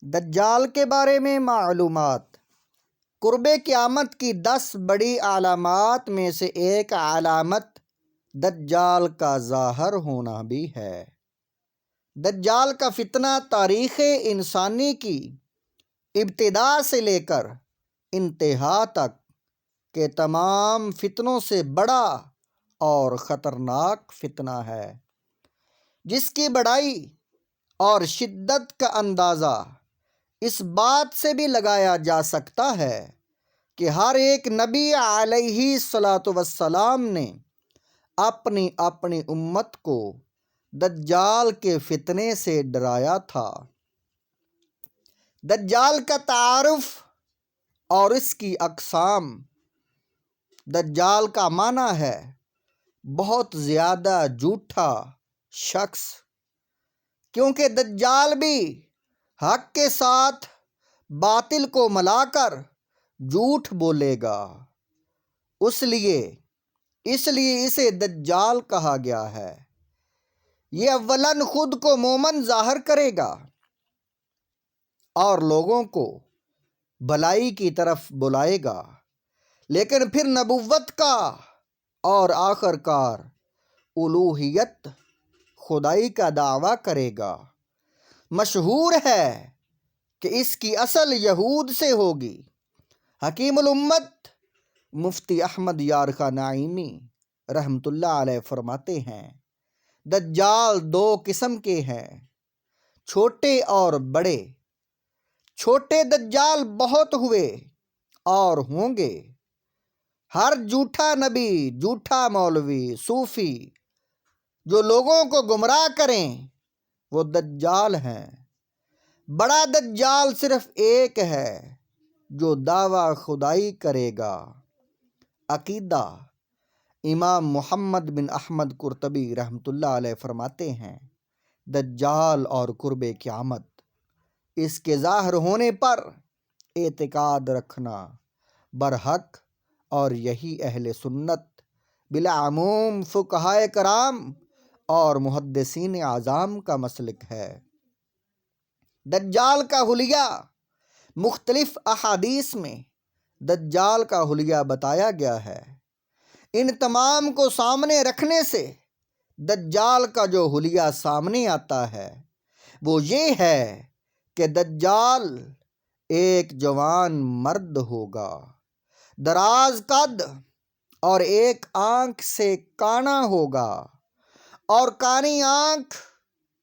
دجال کے بارے میں معلومات۔ قرب قیامت کی 10 بڑی علامات میں سے ایک علامت دجال کا ظاہر ہونا بھی ہے۔ دجال کا فتنہ تاریخ انسانی کی ابتدا سے لے کر انتہا تک کے تمام فتنوں سے بڑا اور خطرناک فتنہ ہے، جس کی بڑائی اور شدت کا اندازہ اس بات سے بھی لگایا جا سکتا ہے کہ ہر ایک نبی علیہ الصلاۃ والسلام نے اپنی اپنی امت کو دجال کے فتنے سے ڈرایا تھا۔ دجال کا تعارف اور اس کی اقسام۔ دجال کا معنی ہے بہت زیادہ جھوٹا شخص، کیونکہ دجال بھی حق کے ساتھ باطل کو ملا کر جھوٹ بولے گا، اس لیے اسے دجال کہا گیا ہے۔ یہ اولاً خود کو مومن ظاہر کرے گا اور لوگوں کو بھلائی کی طرف بلائے گا، لیکن پھر نبوت کا اور آخر کار الوہیت خدائی کا دعویٰ کرے گا۔ مشہور ہے کہ اس کی اصل یہود سے ہوگی۔ حکیم الامت مفتی احمد یار خان نعیمی رحمۃ اللہ علیہ فرماتے ہیں، دجال 2 قسم کے ہیں، چھوٹے اور بڑے۔ چھوٹے دجال بہت ہوئے اور ہوں گے۔ ہر جھوٹا نبی، جھوٹا مولوی، صوفی جو لوگوں کو گمراہ کریں وہ دجال ہیں۔ بڑا دجال صرف ایک ہے جو دعویٰ خدائی کرے گا۔ عقیدہ امام محمد بن احمد قرطبی رحمۃ اللہ علیہ فرماتے ہیں، دجال اور قرب قیامت، اس کے ظاہر ہونے پر اعتقاد رکھنا برحق اور یہی اہل سنت بالعموم فقہائے کرام اور محدثین اعظام کا مسلک ہے۔ دجال کا حلیہ۔ مختلف احادیث میں دجال کا حلیہ بتایا گیا ہے۔ ان تمام کو سامنے رکھنے سے دجال کا جو حلیہ سامنے آتا ہے وہ یہ ہے کہ دجال ایک جوان مرد ہوگا، دراز قد اور ایک آنکھ سے کانا ہوگا، اور کانی آنکھ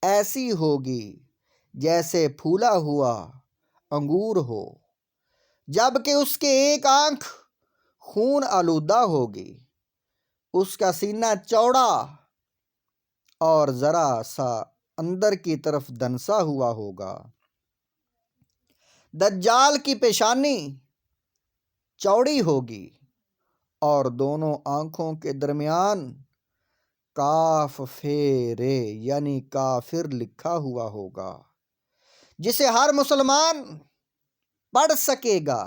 ایسی ہوگی جیسے پھولا ہوا انگور ہو، جبکہ اس کے ایک آنکھ خون آلودہ ہوگی۔ اس کا سینہ چوڑا اور ذرا سا اندر کی طرف دنسا ہوا ہوگا۔ دجال کی پیشانی چوڑی ہوگی اور دونوں آنکھوں کے درمیان کاف ر یعنی کافر لکھا ہوا ہوگا، جسے ہر مسلمان پڑھ سکے گا،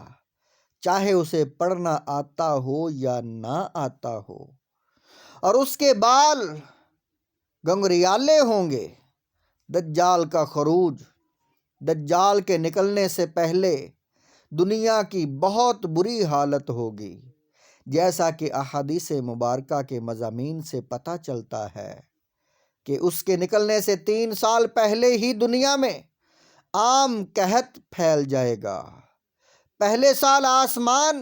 چاہے اسے پڑھنا آتا ہو یا نہ آتا ہو، اور اس کے بال گنگریالے ہوں گے۔ دجال کا خروج۔ دجال کے نکلنے سے پہلے دنیا کی بہت بری حالت ہوگی، جیسا کہ احادیث مبارکہ کے مضامین سے پتہ چلتا ہے کہ اس کے نکلنے سے 3 سال پہلے ہی دنیا میں عام قحط پھیل جائے گا۔ پہلے سال آسمان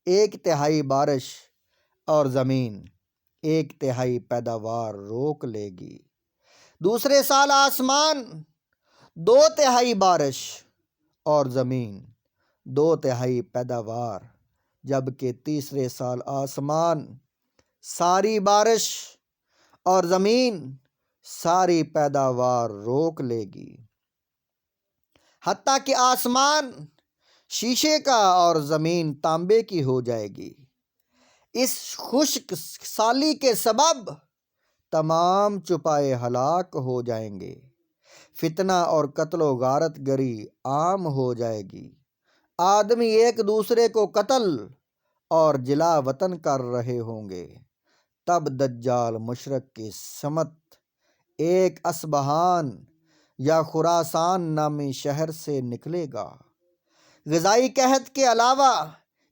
1/3 بارش اور زمین 1/3 پیداوار روک لے گی۔ دوسرے سال آسمان 2/3 بارش اور زمین 2/3 پیداوار، جبکہ تیسرے سال آسمان ساری بارش اور زمین ساری پیداوار روک لے گی، حتیٰ کہ آسمان شیشے کا اور زمین تانبے کی ہو جائے گی۔ اس خشک سالی کے سبب تمام چوپائے ہلاک ہو جائیں گے۔ فتنہ اور قتل و غارت گری عام ہو جائے گی۔ آدمی ایک دوسرے کو قتل اور جلا وطن کر رہے ہوں گے۔ تب دجال مشرق کی سمت ایک اسبہان یا خراسان نامی شہر سے نکلے گا۔ غذائی قحط کے علاوہ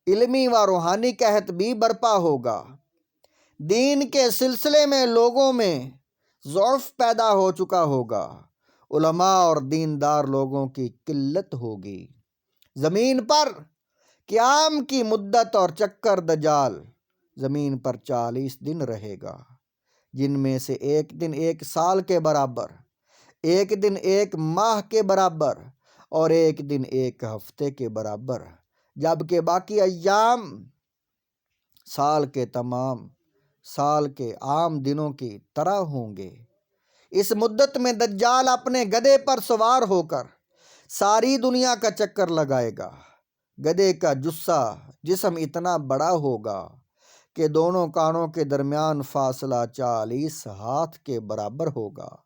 علمی و روحانی قحط بھی برپا ہوگا۔ دین کے سلسلے میں لوگوں میں ضعف پیدا ہو چکا ہوگا۔ علماء اور دیندار لوگوں کی قلت ہوگی۔ زمین پر قیام کی مدت اور چکر دجال زمین پر 40 دن رہے گا، جن میں سے ایک دن 1 سال کے برابر، ایک دن 1 ماہ کے برابر اور ایک دن 1 ہفتے کے برابر، جبکہ باقی ایام سال کے عام دنوں کی طرح ہوں گے۔ اس مدت میں دجال اپنے گدھے پر سوار ہو کر ساری دنیا کا چکر لگائے گا۔ گدھے کا جسم اتنا بڑا ہوگا کہ دونوں کانوں کے درمیان فاصلہ 40 ہاتھ کے برابر ہوگا،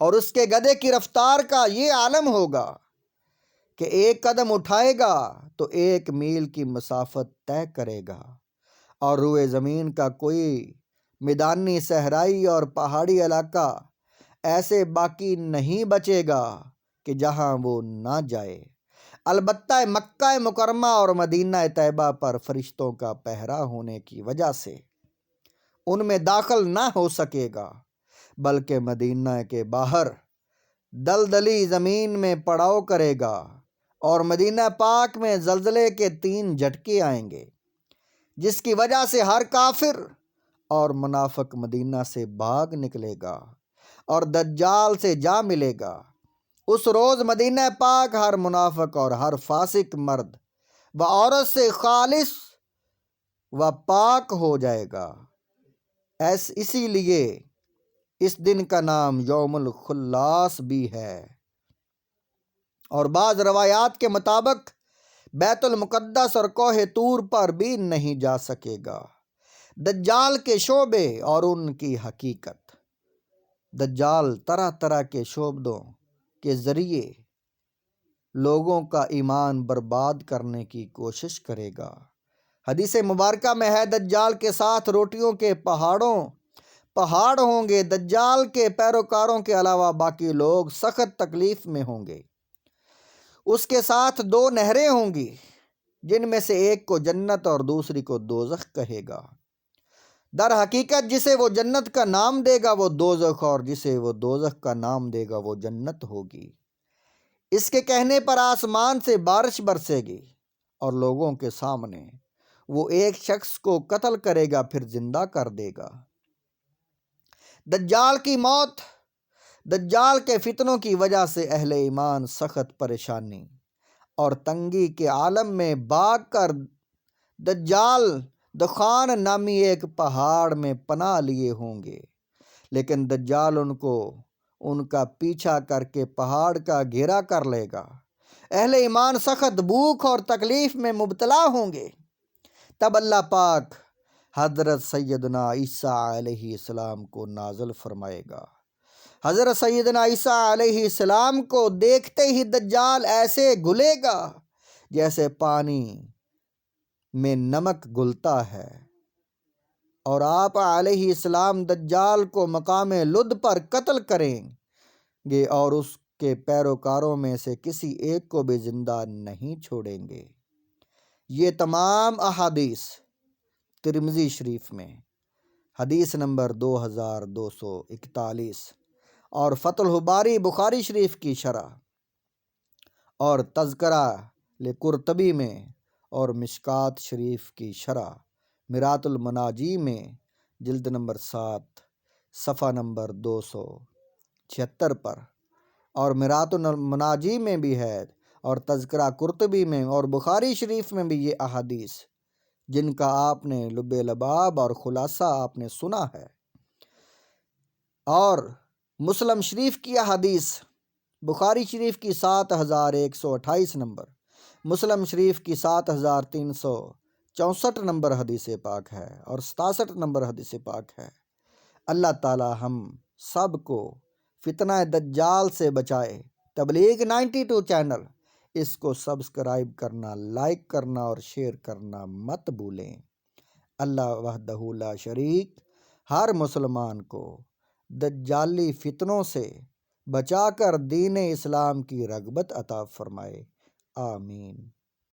اور اس کے گدھے کی رفتار کا یہ عالم ہوگا کہ 1 قدم اٹھائے گا تو 1 میل کی مسافت طے کرے گا، اور روئے زمین کا کوئی میدانی، صحرائی اور پہاڑی علاقہ ایسے باقی نہیں بچے گا کہ جہاں وہ نہ جائے۔ البتہ مکہ مکرمہ اور مدینہ طیبہ پر فرشتوں کا پہرا ہونے کی وجہ سے ان میں داخل نہ ہو سکے گا، بلکہ مدینہ کے باہر دلدلی زمین میں پڑاؤ کرے گا، اور مدینہ پاک میں زلزلے کے 3 جھٹکے آئیں گے، جس کی وجہ سے ہر کافر اور منافق مدینہ سے بھاگ نکلے گا اور دجال سے جا ملے گا۔ اس روز مدینہ پاک ہر منافق اور ہر فاسق مرد و عورت سے خالص و پاک ہو جائے گا۔ اسی لیے اس دن کا نام یوم الخلاص بھی ہے، اور بعض روایات کے مطابق بیت المقدس اور کوہ طور پر بھی نہیں جا سکے گا۔ دجال کے شعبے اور ان کی حقیقت۔ دجال طرح طرح کے شعبوں کے ذریعے لوگوں کا ایمان برباد کرنے کی کوشش کرے گا۔ حدیث مبارکہ میں ہے، دجال کے ساتھ روٹیوں کے پہاڑ ہوں گے۔ دجال کے پیروکاروں کے علاوہ باقی لوگ سخت تکلیف میں ہوں گے۔ اس کے ساتھ 2 نہریں ہوں گی، جن میں سے ایک کو جنت اور دوسری کو دوزخ کہے گا۔ در حقیقت جسے وہ جنت کا نام دے گا وہ دوزخ، اور جسے وہ دوزخ کا نام دے گا وہ جنت ہوگی۔ اس کے کہنے پر آسمان سے بارش برسے گی، اور لوگوں کے سامنے وہ ایک شخص کو قتل کرے گا، پھر زندہ کر دے گا۔ دجال کی موت۔ دجال کے فتنوں کی وجہ سے اہل ایمان سخت پریشانی اور تنگی کے عالم میں بھاگ کر دجال دخان نامی ایک پہاڑ میں پناہ لیے ہوں گے، لیکن دجال ان کا پیچھا کر کے پہاڑ کا گھیرا کر لے گا۔ اہل ایمان سخت بھوک اور تکلیف میں مبتلا ہوں گے۔ تب اللہ پاک حضرت سیدنا عیسیٰ علیہ السلام کو نازل فرمائے گا۔ حضرت سیدنا عیسیٰ علیہ السلام کو دیکھتے ہی دجال ایسے گھلے گا جیسے پانی میں نمک گھلتا ہے، اور آپ علیہ السلام دجال کو مقام لد پر قتل کریں گے، اور اس کے پیروکاروں میں سے کسی ایک کو بھی زندہ نہیں چھوڑیں گے۔ یہ تمام احادیث ترمذی شریف میں حدیث نمبر 2241 اور فتح الباری بخاری شریف کی شرح اور تذکرہ لقرطبی میں اور مشکات شریف کی شرح میرات المناجی میں جلد نمبر 7 صفحہ نمبر 276 پر، اور میرات المناجی میں بھی ہے، اور تذکرہ قرطبی میں اور بخاری شریف میں بھی یہ احادیث جن کا آپ نے لب لباب اور خلاصہ آپ نے سنا ہے، اور مسلم شریف کی احادیث بخاری شریف کی 7128 نمبر، مسلم شریف کی 7364 نمبر حدیث پاک ہے، اور 67 نمبر حدیث پاک ہے۔ اللہ تعالی ہم سب کو فتنہ دجال سے بچائے۔ تبلیغ 92 چینل، اس کو سبسکرائب کرنا، لائک کرنا اور شیئر کرنا مت بھولیں۔ اللہ وحدہ لا شریک ہر مسلمان کو دجالی فتنوں سے بچا کر دین اسلام کی رغبت عطا فرمائے، آمین۔